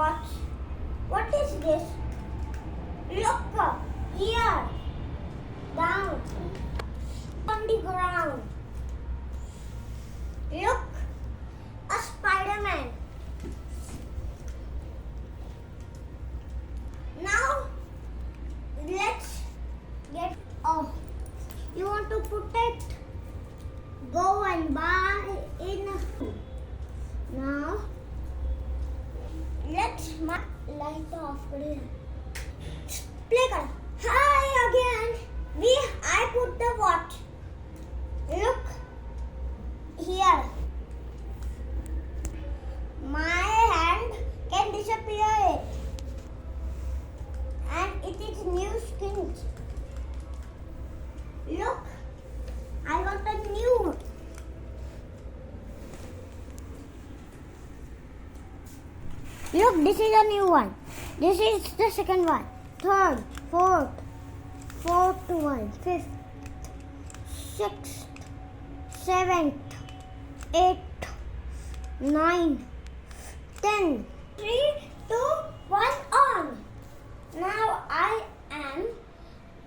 What? What is this? Look here. Down. On the ground. Look. A Spider-Man. Now, let's get off. You want to put it? Go and buy in. Now, let's light off. Play कर. Hi again. I put the watch. Look here. My hand can disappear it. And it is new skin. Look, I got a new. Look, this is a new one. This is the second one. Third, fourth one, fifth, sixth, seventh, eighth, ninth, 10. 3, 2, 1 on. Now I am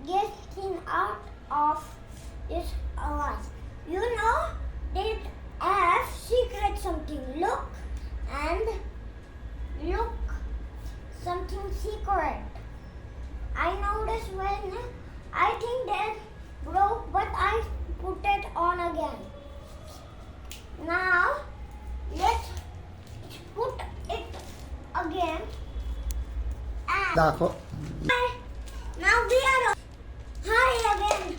getting out of this house. You know, they have secret something. Look and look, something secret. I noticed when I think they broke, but I put it on again. Now let's put it again. And now we are. Hi again.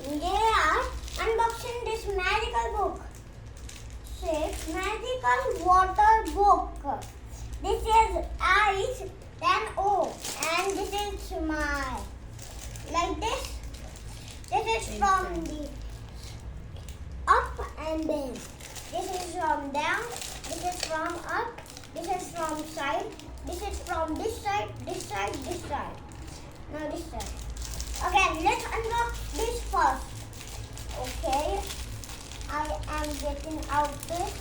They are unboxing this magical book. 6 magical water book. This is eyes, then O, and this is my. Like this. This is from the up and down. This is from down. This is from up. This is from side. This is from this side, this side, this side. Now this side. Okay, let's unbox this first. Okay, I am getting out this.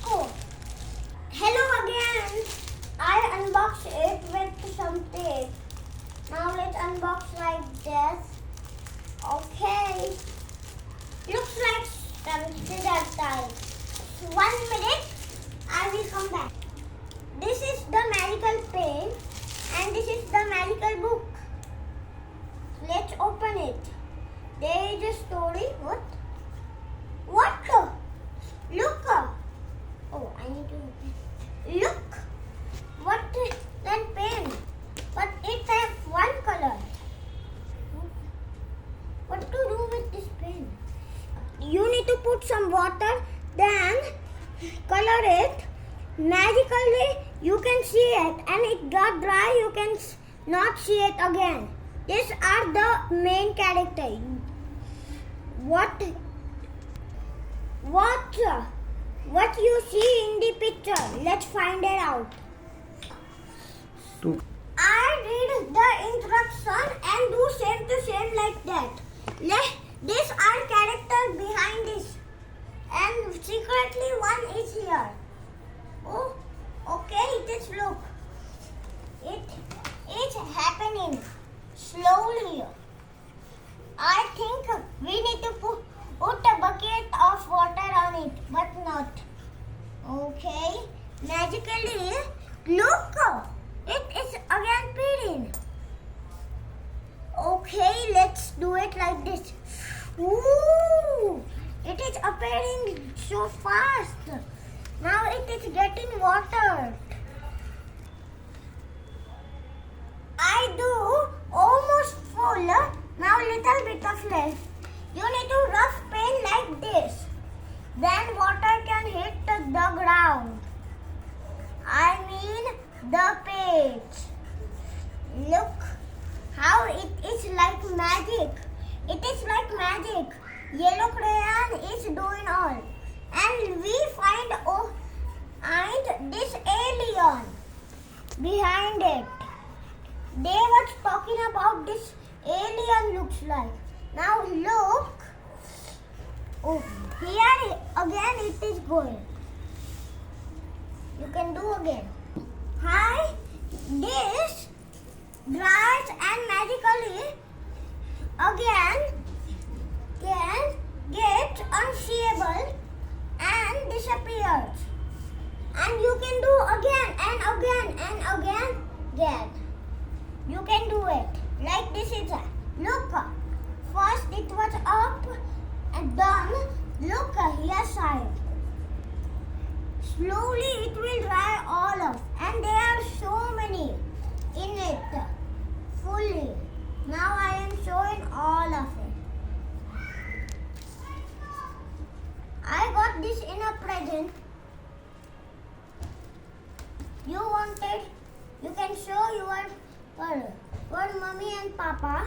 Oh, hello again. I unboxed it with some tape. Now let's unbox like this. Okay, looks like consider time. 1 minute, I will come back. This is the magical pen and this is the magical book. Let's open it. There is a story. What? What? Look. Oh, I need to open. Look. What is that pen? But it has one color. What to do with this pen? You need to put some water, then color it. Magically, you can see it, and it got dry. You can not see it again. These are the main characters. What you see in the picture? Let's find it out. I read the instruction and do same to same like that. These are characters behind this, and secretly one is here. Oh, okay, it is look. It is happening slowly. I think we need to put a bucket of water on it, but not. Okay, magically, look, it is again peeling. Okay, let's do it like this. Ooh, it is appearing so fast. Now it is getting water. I do almost full. Now little bit of left. You need to rough pen like this. Then water can hit the ground. I mean the page. Look how it is like magic. It is like magic. Yellow crayon is doing all. And we find this alien behind it. They were talking about this alien looks like. Now look. Oh, here again it is going. You can do again. Hi, this dries and magically again can get unseeable and disappears. And you can do again and again and again. You can do it. Like this is a look. First it was up and done. Look here side. Slowly it will dry all of. And there are so many in it. Fully. Now I am showing all of it. I got this in a present. You wanted, you can show your mommy and papa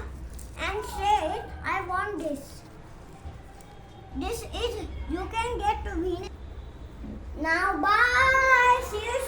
and say, I want this. This is, you can get to win. Now bye. See you